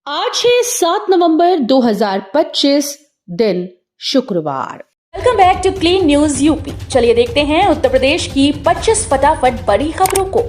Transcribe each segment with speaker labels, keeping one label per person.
Speaker 1: आज है 7 नवंबर 2025 दिन शुक्रवार।
Speaker 2: Welcome back to Clean News UP. चलिए देखते हैं उत्तर प्रदेश की 25 फटाफट बड़ी खबरों को।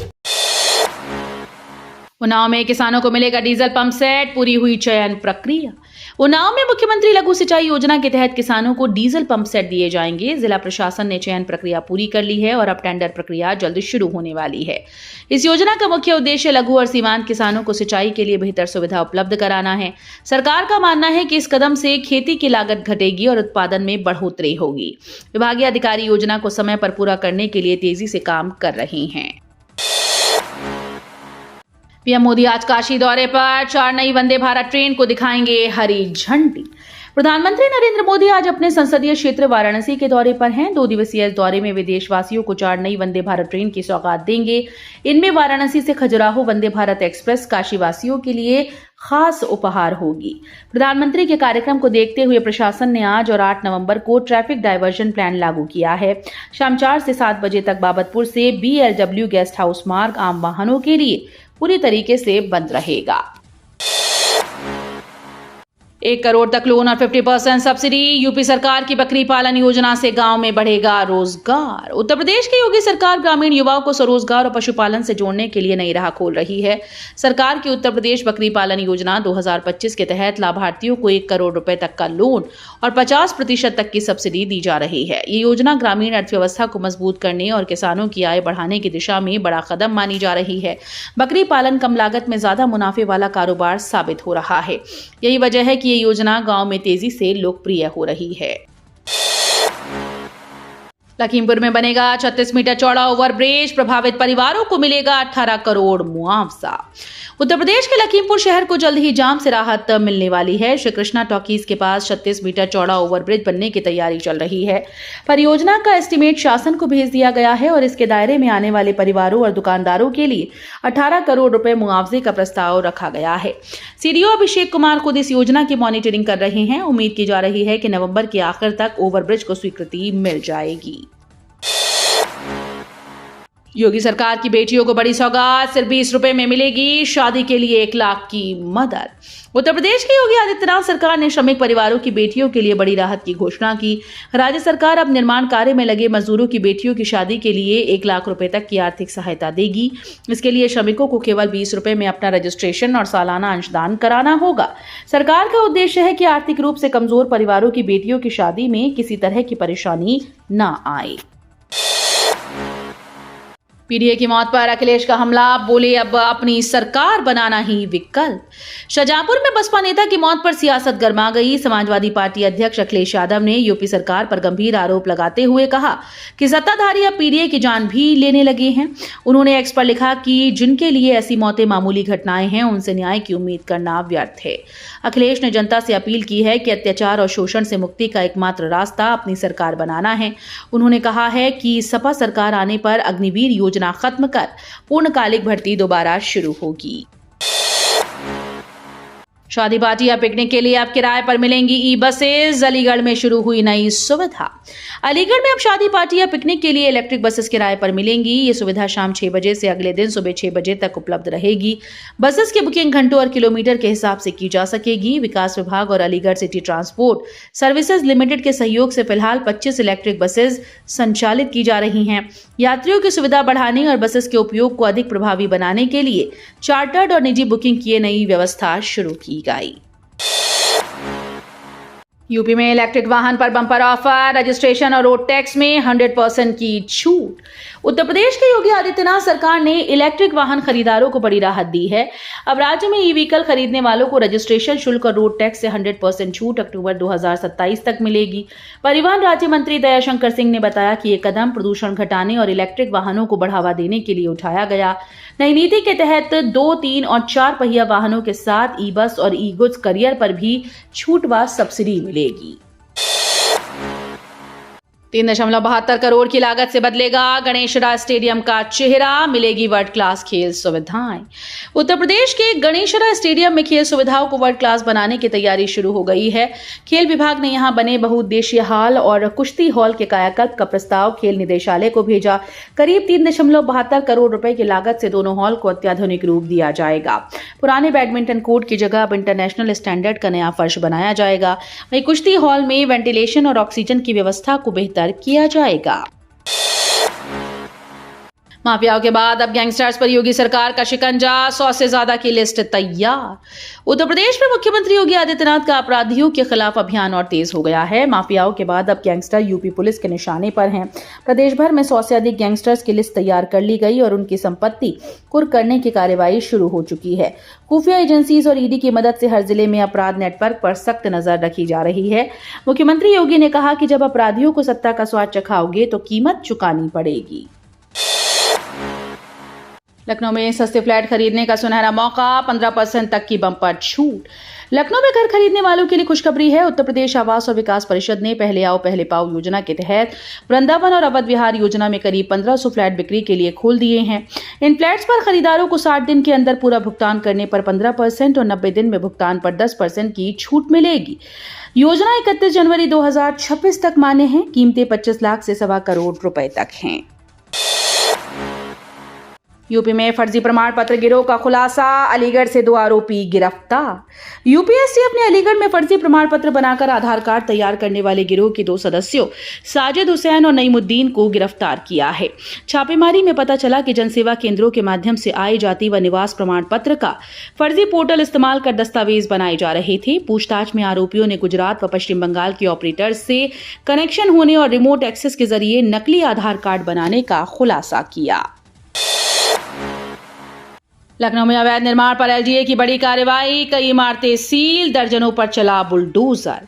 Speaker 1: उन्नाव में किसानों को मिलेगा डीजल पंप सेट, पूरी हुई चयन प्रक्रिया। उन्नाव में मुख्यमंत्री लघु सिंचाई योजना के तहत किसानों को डीजल पंप सेट दिए जाएंगे। जिला प्रशासन ने चयन प्रक्रिया पूरी कर ली है और अब टेंडर प्रक्रिया जल्द शुरू होने वाली है। इस योजना का मुख्य उद्देश्य लघु और सीमांत किसानों को सिंचाई के लिए बेहतर सुविधा उपलब्ध कराना है। सरकार का मानना है कि इस कदम से खेती की लागत घटेगी और उत्पादन में बढ़ोतरी होगी। विभागीय अधिकारी योजना को समय पर पूरा करने के लिए तेजी से काम कर रहे हैं। पीएम मोदी आज काशी दौरे पर 4 नई वंदे भारत ट्रेन को दिखाएंगे हरी झंडी। प्रधानमंत्री नरेंद्र मोदी आज अपने संसदीय क्षेत्र वाराणसी के दौरे पर हैं। 2 दिवसीय इस दौरे में वे देशवासियों को 4 नई वंदे भारत ट्रेन की सौगात देंगे। इनमें वाराणसी से खजुराहो वंदे भारत एक्सप्रेस काशीवासियों के लिए खास उपहार होगी। प्रधानमंत्री के कार्यक्रम को देखते हुए प्रशासन ने आज और 8 नवंबर को ट्रैफिक डायवर्जन प्लान लागू किया है। शाम 4 से 7 बजे तक बाबतपुर से BLW गेस्ट हाउस मार्ग आम वाहनों के लिए पूरी तरीके से बंद रहेगा। 1 करोड़ तक लोन और 50% सब्सिडी। यूपी सरकार की बकरी पालन योजना से गांव में बढ़ेगा रोजगार। उत्तर प्रदेश की योगी सरकार ग्रामीण युवाओं को स्वरोजगार और पशुपालन से जोड़ने के लिए नई राह खोल रही है। सरकार की उत्तर प्रदेश बकरी पालन योजना 2025 के तहत लाभार्थियों को 1 करोड़ रुपए तक का लोन और 50% तक की सब्सिडी दी जा रही है। ये योजना ग्रामीण अर्थव्यवस्था को मजबूत करने और किसानों की आय बढ़ाने की दिशा में बड़ा कदम मानी जा रही है। बकरी पालन कम लागत में ज्यादा मुनाफे वाला कारोबार साबित हो रहा है। यही वजह है कि ये योजना गांव में तेजी से लोकप्रिय हो रही है। लखीमपुर में बनेगा 36 मीटर चौड़ा ओवरब्रिज। प्रभावित परिवारों को मिलेगा 18 करोड़ मुआवजा। उत्तर प्रदेश के लखीमपुर शहर को जल्द ही जाम से राहत मिलने वाली है। श्री कृष्णा टॉकीज के पास 36 मीटर चौड़ा ओवरब्रिज बनने की तैयारी चल रही है। परियोजना का एस्टीमेट शासन को भेज दिया गया है और इसके दायरे में आने वाले परिवारों और दुकानदारों के लिए 18 करोड़ रुपए मुआवजे का प्रस्ताव रखा गया है। सीडीओ अभिषेक कुमार खुद इस योजना की मॉनिटरिंग कर रहे हैं। उम्मीद की जा रही है कि नवंबर के आखिर तक ओवरब्रिज को स्वीकृति मिल जाएगी। योगी सरकार की बेटियों को बड़ी सौगात। सिर्फ 20 रुपए में मिलेगी शादी के लिए 1 लाख की मदद। उत्तर प्रदेश की योगी आदित्यनाथ सरकार ने श्रमिक परिवारों की बेटियों के लिए बड़ी राहत की घोषणा की। राज्य सरकार अब निर्माण कार्य में लगे मजदूरों की बेटियों की शादी के लिए 1 लाख रुपए तक की आर्थिक सहायता देगी। इसके लिए श्रमिकों को केवल 20 रुपए में अपना रजिस्ट्रेशन और सालाना अंशदान कराना होगा। सरकार का उद्देश्य है कि आर्थिक रूप से कमजोर परिवारों की बेटियों की शादी में किसी तरह की परेशानी न आए। पीडीए की मौत पर अखिलेश का हमला, बोले अब अपनी सरकार बनाना ही विकल्प। शाहजहांपुर में बसपा नेता की मौत पर सियासत गर्मा गई। समाजवादी पार्टी अध्यक्ष अखिलेश यादव ने यूपी सरकार पर गंभीर आरोप लगाते हुए कहा कि सत्ताधारी अब पीडीए की जान भी लेने लगे हैं। उन्होंने एक्स पर लिखा कि जिनके लिए ऐसी मौतें मामूली घटनाएं हैं उनसे न्याय की उम्मीद करना व्यर्थ है। अखिलेश ने जनता से अपील की है कि अत्याचार और शोषण से मुक्ति का एकमात्र रास्ता अपनी सरकार बनाना है। उन्होंने कहा है कि सपा सरकार आने पर अग्निवीर योजना खत्म कर पूर्णकालिक भर्ती दोबारा शुरू होगी। शादी पार्टी या पिकनिक के लिए अब किराए पर मिलेंगी ई-बसेज। अलीगढ़ में शुरू हुई नई सुविधा। अलीगढ़ में अब शादी पार्टी या पिकनिक के लिए इलेक्ट्रिक बसेस किराए पर मिलेंगी। ये सुविधा शाम 6 बजे से अगले दिन सुबह 6 बजे तक उपलब्ध रहेगी। बसेस की बुकिंग घंटों और किलोमीटर के हिसाब से की जा सकेगी। विकास विभाग और Aligarh city transport services limited के सहयोग से फिलहाल 25 इलेक्ट्रिक बसेस संचालित की जा रही हैं। यात्रियों की सुविधा बढ़ाने और बसेस के उपयोग को अधिक प्रभावी बनाने के लिए चार्टर्ड और निजी बुकिंग की नई व्यवस्था शुरू की गई। यूपी में इलेक्ट्रिक वाहन पर बम्पर ऑफर। रजिस्ट्रेशन और रोड टैक्स में 100% की छूट। उत्तर प्रदेश के योगी आदित्यनाथ सरकार ने इलेक्ट्रिक वाहन खरीदारों को बड़ी राहत दी है। अब राज्य में ई व्हीकल खरीदने वालों को रजिस्ट्रेशन शुल्क और रोड टैक्स से 100% छूट अक्टूबर 2027 तक मिलेगी। परिवहन राज्य मंत्री दयाशंकर सिंह ने बताया कि ये कदम प्रदूषण घटाने और इलेक्ट्रिक वाहनों को बढ़ावा देने के लिए उठाया गया। नई नीति के तहत 2, 3 और 4 पहिया वाहनों के साथ ई बस और ई गुड्स करियर पर भी छूट व सब्सिडी मिलेगी। 3.72 करोड़ की लागत से बदलेगा गणेशरा स्टेडियम का चेहरा, मिलेगी वर्ल्ड क्लास खेल सुविधाएं। उत्तर प्रदेश के गणेशरा स्टेडियम में खेल सुविधाओं को वर्ल्ड क्लास बनाने की तैयारी शुरू हो गई है। खेल विभाग ने यहां बने बहुउद्देशीय हॉल और कुश्ती हॉल के कायाकल्प का प्रस्ताव खेल निदेशालय को भेजा। करीब 3.72 करोड़ रुपए की लागत से दोनों हॉल को अत्याधुनिक रूप दिया जाएगा। पुराने बैडमिंटन कोर्ट की जगह अब इंटरनेशनल स्टैंडर्ड का नया फर्श बनाया जाएगा। वहीं कुश्ती हॉल में वेंटिलेशन और ऑक्सीजन की व्यवस्था को बेहतर किया जाएगा। माफियाओं के बाद अब गैंगस्टर्स पर योगी सरकार का शिकंजा, 100 से ज्यादा की लिस्ट तैयार। उत्तर प्रदेश में मुख्यमंत्री योगी आदित्यनाथ का अपराधियों के खिलाफ अभियान और तेज हो गया है। माफियाओं के बाद अब गैंगस्टर यूपी पुलिस के निशाने पर हैं। प्रदेश भर में 100 से अधिक गैंगस्टर्स की लिस्ट तैयार कर ली गई और उनकी संपत्ति कुर्क करने की कार्रवाई शुरू हो चुकी है। खुफिया एजेंसीज और ईडी की मदद से हर जिले में अपराध नेटवर्क पर सख्त नजर रखी जा रही है। मुख्यमंत्री योगी ने कहा कि जब अपराधियों को सत्ता का स्वाद चखाओगे तो कीमत चुकानी पड़ेगी। लखनऊ में सस्ते फ्लैट खरीदने का सुनहरा मौका, 15% तक की बम्पर छूट। लखनऊ में घर खरीदने वालों के लिए खुशखबरी है। उत्तर प्रदेश आवास और विकास परिषद ने पहले आओ पहले पाओ योजना के तहत वृंदावन और अवध विहार योजना में करीब 1500 फ्लैट बिक्री के लिए खोल दिए हैं। इन फ्लैट्स पर खरीदारों को 60 दिन के अंदर पूरा भुगतान करने पर 15% और 90 दिन में भुगतान पर 10% की छूट मिलेगी। योजना 31 जनवरी 2026 तक मान्य है। कीमतें 25 लाख से 1.25 करोड़ रुपए तक हैं। यूपी में फर्जी प्रमाण पत्र गिरोह का खुलासा, अलीगढ़ से 2 आरोपी गिरफ्तार। यूपीएससी अपने अलीगढ़ में फर्जी प्रमाण पत्र बनाकर आधार कार्ड तैयार करने वाले गिरोह के 2 सदस्यों साजिद हुसैन और नईमुद्दीन को गिरफ्तार किया है। छापेमारी में पता चला कि जनसेवा केंद्रों के माध्यम से आय, जाति व निवास प्रमाण पत्र का फर्जी पोर्टल इस्तेमाल कर दस्तावेज बनाए जा रहे थे। पूछताछ में आरोपियों ने गुजरात व पश्चिम बंगाल के ऑपरेटर्स से कनेक्शन होने और रिमोट एक्सेस के जरिए नकली आधार कार्ड बनाने का खुलासा किया। लखनऊ में अवैध निर्माण पर एलडीए की बड़ी कार्रवाई, कई इमारतें सील, दर्जनों पर चला बुलडोजर।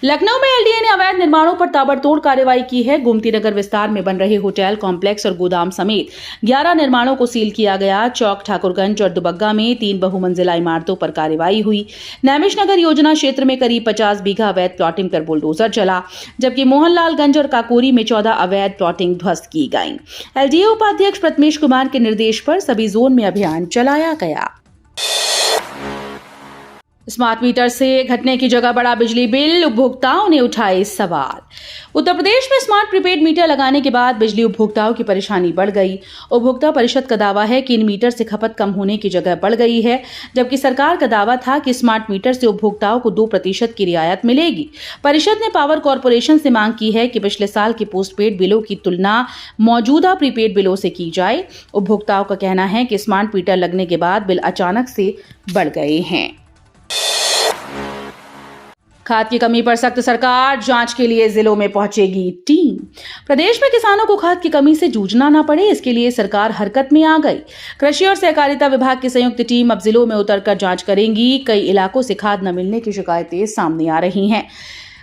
Speaker 1: लखनऊ में एलडीए ने अवैध निर्माणों पर ताबड़तोड़ कार्रवाई की है। गोमती नगर विस्तार में बन रहे होटल कॉम्प्लेक्स और गोदाम समेत 11 निर्माणों को सील किया गया। चौक, ठाकुरगंज और दुबग्गा में 3 बहुमंजिला इमारतों पर कार्रवाई हुई। नैमिष नगर योजना क्षेत्र में करीब 50 बीघा अवैध प्लॉटिंग कर बुलडोजर चला, जबकि मोहनलालगंज और काकोरी में 14 अवैध प्लॉटिंग ध्वस्त की गई। एलडीए उपाध्यक्ष प्रथमेश कुमार के निर्देश पर सभी जोन में अभियान चलाया गया। स्मार्ट मीटर से घटने की जगह बड़ा बिजली बिल, उपभोक्ताओं ने उठाए सवाल। उत्तर प्रदेश में स्मार्ट प्रीपेड मीटर लगाने के बाद बिजली उपभोक्ताओं की परेशानी बढ़ गई। उपभोक्ता परिषद का दावा है कि इन मीटर से खपत कम होने की जगह बढ़ गई है, जबकि सरकार का दावा था कि स्मार्ट मीटर से उपभोक्ताओं को 2% की रियायत मिलेगी। परिषद ने पावर कॉर्पोरेशन से मांग की है कि पिछले साल के पोस्टपेड बिलों की तुलना मौजूदा प्रीपेड बिलों से की जाए। उपभोक्ताओं का कहना है कि स्मार्ट मीटर लगने के बाद बिल अचानक से बढ़ गए हैं। खाद की कमी पर सख्त सरकार, जांच के लिए जिलों में पहुंचेगी टीम। प्रदेश में किसानों को खाद की कमी से जूझना ना पड़े, इसके लिए सरकार हरकत में आ गई। कृषि और सहकारिता विभाग की संयुक्त टीम अब जिलों में उतरकर जांच करेंगी। कई इलाकों से खाद न मिलने की शिकायतें सामने आ रही हैं।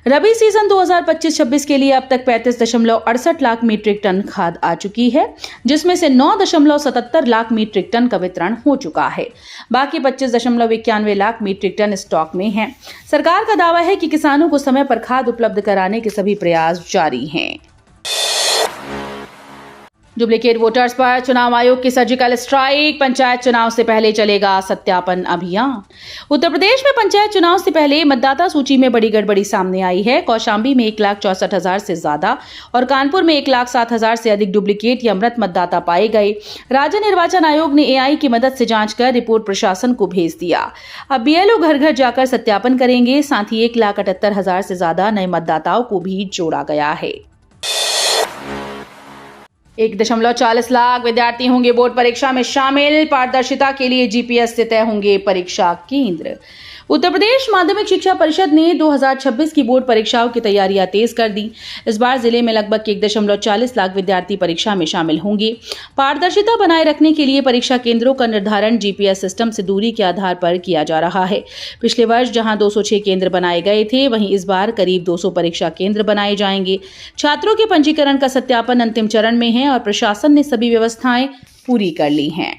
Speaker 1: रबी सीजन 2025-26 के लिए अब तक 35.68 लाख मीट्रिक टन खाद आ चुकी है, जिसमें से 9.77 लाख मीट्रिक टन का वितरण हो चुका है। बाकी 25.91 लाख मीट्रिक टन स्टॉक में है। सरकार का दावा है कि किसानों को समय पर खाद उपलब्ध कराने के सभी प्रयास जारी हैं। डुप्लीकेट वोटर्स पर चुनाव आयोग की सर्जिकल स्ट्राइक, पंचायत चुनाव से पहले चलेगा सत्यापन अभियान। उत्तर प्रदेश में पंचायत चुनाव से पहले मतदाता सूची में बड़ी गड़बड़ी सामने आई है। कौशाम्बी में 1,64,000 से ज्यादा और कानपुर में 1,07,000 से अधिक डुप्लीकेट या मृत मतदाता पाए गए। राज्य निर्वाचन आयोग ने एआई की मदद से जांच कर रिपोर्ट प्रशासन को भेज दिया। अब बीएलओ घर घर जाकर सत्यापन करेंगे। साथ ही 1,78,000 से ज्यादा नए मतदाताओं को भी जोड़ा गया है। 1.40 लाख विद्यार्थी होंगे बोर्ड परीक्षा में शामिल। पारदर्शिता के लिए जीपीएस से तय होंगे परीक्षा केंद्र। उत्तर प्रदेश माध्यमिक शिक्षा परिषद ने 2026 की बोर्ड परीक्षाओं की तैयारियां तेज कर दी। इस बार जिले में लगभग 1.40 लाख विद्यार्थी परीक्षा में शामिल होंगे। पारदर्शिता बनाए रखने के लिए परीक्षा केंद्रों का निर्धारण जीपीएस सिस्टम से दूरी के आधार पर किया जा रहा है। पिछले वर्ष जहां 206 केंद्र बनाए गए थे, वहीं इस बार करीब 200 परीक्षा केंद्र बनाए जाएंगे। छात्रों के पंजीकरण का सत्यापन अंतिम चरण में है और प्रशासन ने सभी व्यवस्थाएं पूरी कर ली हैं।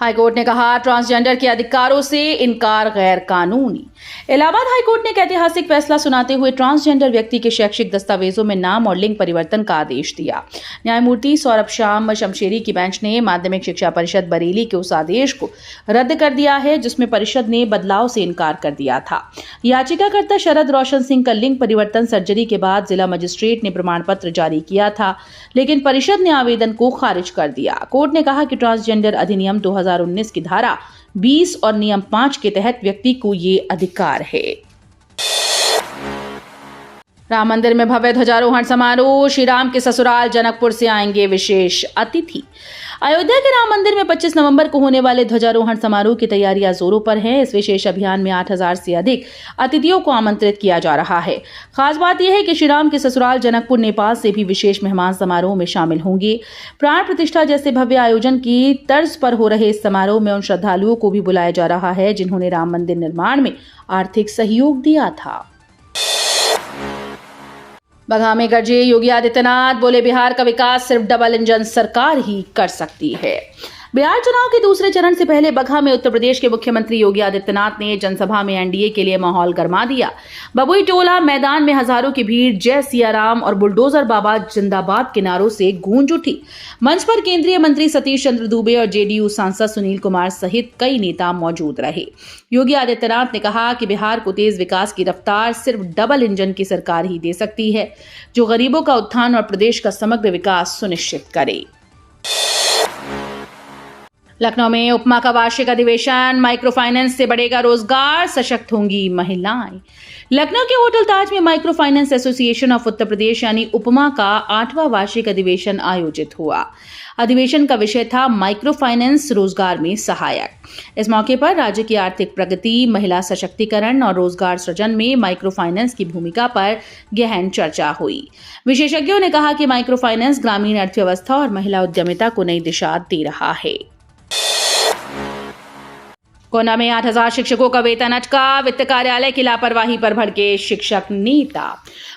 Speaker 1: हाईकोर्ट ने कहा ट्रांसजेंडर के अधिकारों से इनकार गैर कानूनी। इलाहाबाद हाईकोर्ट ने एक ऐतिहासिक फैसला सुनाते हुए ट्रांसजेंडर व्यक्ति के शैक्षिक दस्तावेजों में नाम और लिंग परिवर्तन का आदेश दिया। न्यायमूर्ति सौरभ श्याम शमशेरी की बेंच ने माध्यमिक शिक्षा परिषद बरेली के उस आदेश को रद्द कर दिया है जिसमें परिषद ने बदलाव से इनकार कर दिया था। याचिकाकर्ता शरद रोशन सिंह का लिंग परिवर्तन सर्जरी के बाद जिला मजिस्ट्रेट ने प्रमाण पत्र जारी किया था, लेकिन परिषद ने आवेदन को खारिज कर दिया। कोर्ट ने कहा कि ट्रांसजेंडर अधिनियम 2019 की धारा 20 और नियम 5 के तहत व्यक्ति को ये अधिकार है। राम मंदिर में भव्य ध्वजारोहण समारोह। श्री राम के ससुराल जनकपुर से आएंगे विशेष अतिथि। अयोध्या के राम मंदिर में 25 नवंबर को होने वाले ध्वजारोहण समारोह की तैयारियां जोरों पर हैं। इस विशेष अभियान में 8000 से अधिक अतिथियों को आमंत्रित किया जा रहा है। खास बात यह है कि श्री राम के ससुराल जनकपुर नेपाल से भी विशेष मेहमान समारोह में शामिल होंगे। प्राण प्रतिष्ठा जैसे भव्य आयोजन की तर्ज पर हो रहे इस समारोह में उन श्रद्धालुओं को भी बुलाया जा रहा है जिन्होंने राम मंदिर निर्माण में आर्थिक सहयोग दिया था। बगहा में गरजे योगी आदित्यनाथ, बोले बिहार का विकास सिर्फ डबल इंजन सरकार ही कर सकती है। बिहार चुनाव के दूसरे चरण से पहले बगहा में उत्तर प्रदेश के मुख्यमंत्री योगी आदित्यनाथ ने जनसभा में एनडीए के लिए माहौल गरमा दिया। बबुई टोला मैदान में हजारों की भीड़ जय सिया राम और बुलडोजर बाबा जिंदाबाद के नारों से गूंज उठी। मंच पर केंद्रीय मंत्री सतीश चंद्र दूबे और जेडीयू सांसद सुनील कुमार सहित कई नेता मौजूद रहे। योगी आदित्यनाथ ने कहा कि बिहार को तेज विकास की रफ्तार सिर्फ डबल इंजन की सरकार ही दे सकती है, जो गरीबों का उत्थान और प्रदेश का समग्र विकास सुनिश्चित करे। लखनऊ में उपमा का वार्षिक अधिवेशन। माइक्रो फाइनेंस से बढ़ेगा रोजगार, सशक्त होंगी महिलाएं। लखनऊ के होटल ताज में micro finance association of Uttar Pradesh यानी उपमा का 8वां वार्षिक अधिवेशन आयोजित हुआ। अधिवेशन का विषय था माइक्रो फाइनेंस रोजगार में सहायक। इस मौके पर राज्य की आर्थिक प्रगति, महिला सशक्तिकरण और रोजगार सृजन में माइक्रो फाइनेंस की भूमिका पर गहन चर्चा हुई। विशेषज्ञों ने कहा कि माइक्रो फाइनेंस ग्रामीण अर्थव्यवस्था और महिला उद्यमिता को नई दिशा दे रहा है। कोना में 8000 शिक्षकों का वेतन अटका। वित्त कार्यालय की लापरवाही पर भड़के शिक्षक नेता।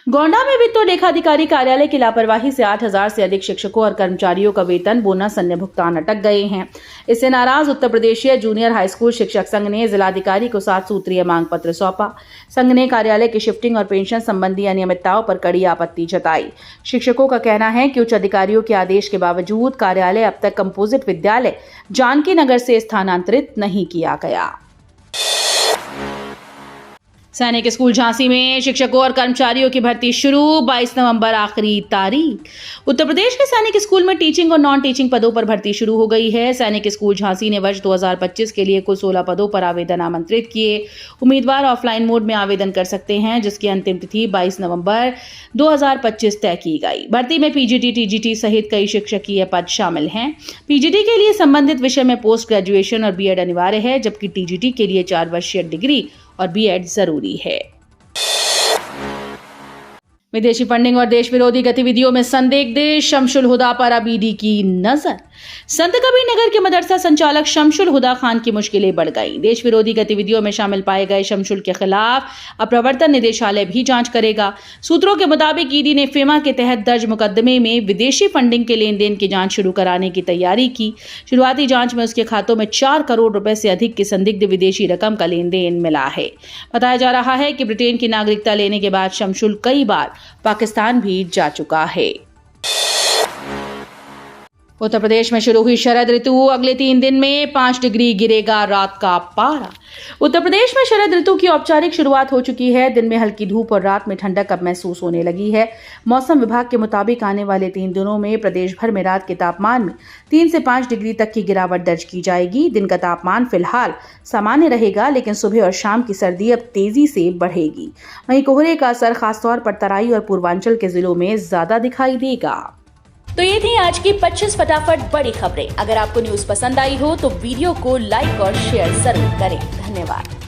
Speaker 1: गोंडा में वित्त और लेखाधिकारी कार्यालय की लापरवाही से 8000 से अधिक शिक्षकों और कर्मचारियों का वेतन, बोनस, अन्य भुगतान अटक गए हैं। इससे नाराज उत्तर प्रदेशीय जूनियर हाई स्कूल शिक्षक संघ ने जिलाधिकारी को 7 सूत्रीय मांग पत्र सौंपा। संघ ने कार्यालय की शिफ्टिंग और पेंशन संबंधी अनियमितताओं पर कड़ी आपत्ति जताई। शिक्षकों का कहना है कि उच्च अधिकारियों के आदेश के बावजूद कार्यालय अब तक कंपोजिट विद्यालय जानकी नगर से स्थानांतरित नहीं किया गया। सैनिक स्कूल झांसी में शिक्षकों और कर्मचारियों की भर्ती शुरू। 22 नवंबर आखिरी तारीख। उत्तर प्रदेश के सैनिक स्कूल में टीचिंग और नॉन टीचिंग पदों पर भर्ती शुरू हो गई है। सैनिक स्कूल झांसी ने वर्ष 2025 के लिए कुल 16 पदों पर आवेदन आमंत्रित किए। उम्मीदवार ऑफलाइन मोड में आवेदन कर सकते हैं, जिसकी अंतिम तिथि 22 नवंबर 2025 तय की गई। भर्ती में पीजीटी, टीजीटी सहित कई शिक्षकीय पद शामिल हैं। पीजीटी के लिए संबंधित विषय में पोस्ट ग्रेजुएशन और बीएड अनिवार्य है, जबकि टीजीटी के लिए 4 वर्षीय डिग्री और बीएड जरूरी है। विदेशी फंडिंग और देश विरोधी गतिविधियों में संदिग्ध शमशुल हुदा पर अब ईडी की नजर। संत कबीर नगर के मदरसा संचालक शमशुल हुदा खान की मुश्किलें बढ़ गईं। देश विरोधी गतिविधियों में शामिल पाए गए शमशुल के खिलाफ अब प्रवर्तन निदेशालय भी जांच करेगा। सूत्रों के मुताबिक ईडी ने फेमा के तहत दर्ज मुकदमे में विदेशी फंडिंग के लेन देन की जांच शुरू कराने की तैयारी की। शुरुआती जांच में उसके खातों में 4 करोड़ रुपए से अधिक की संदिग्ध विदेशी रकम का लेन देन मिला है। बताया जा रहा है कि ब्रिटेन की नागरिकता लेने के बाद शमशुल कई बार पाकिस्तान भी जा चुका है। उत्तर प्रदेश में शुरू हुई शरद ऋतु। अगले 3 दिन में 5 डिग्री गिरेगा रात का पारा। उत्तर प्रदेश में शरद ऋतु की औपचारिक शुरुआत हो चुकी है। दिन में हल्की धूप और रात में ठंडक अब महसूस होने लगी है। मौसम विभाग के मुताबिक आने वाले 3 दिनों में प्रदेश भर में रात के तापमान में 3 से 5 डिग्री तक की गिरावट दर्ज की जाएगी। दिन का तापमान फिलहाल सामान्य रहेगा, लेकिन सुबह और शाम की सर्दी अब तेजी से बढ़ेगी। वहीं कोहरे का असर खासतौर पर तराई और पूर्वांचल के जिलों में ज्यादा दिखाई देगा।
Speaker 2: तो ये थी आज की 25 फटाफट बड़ी खबरें। अगर आपको न्यूज पसंद आई हो तो वीडियो को लाइक और शेयर जरूर करें। धन्यवाद।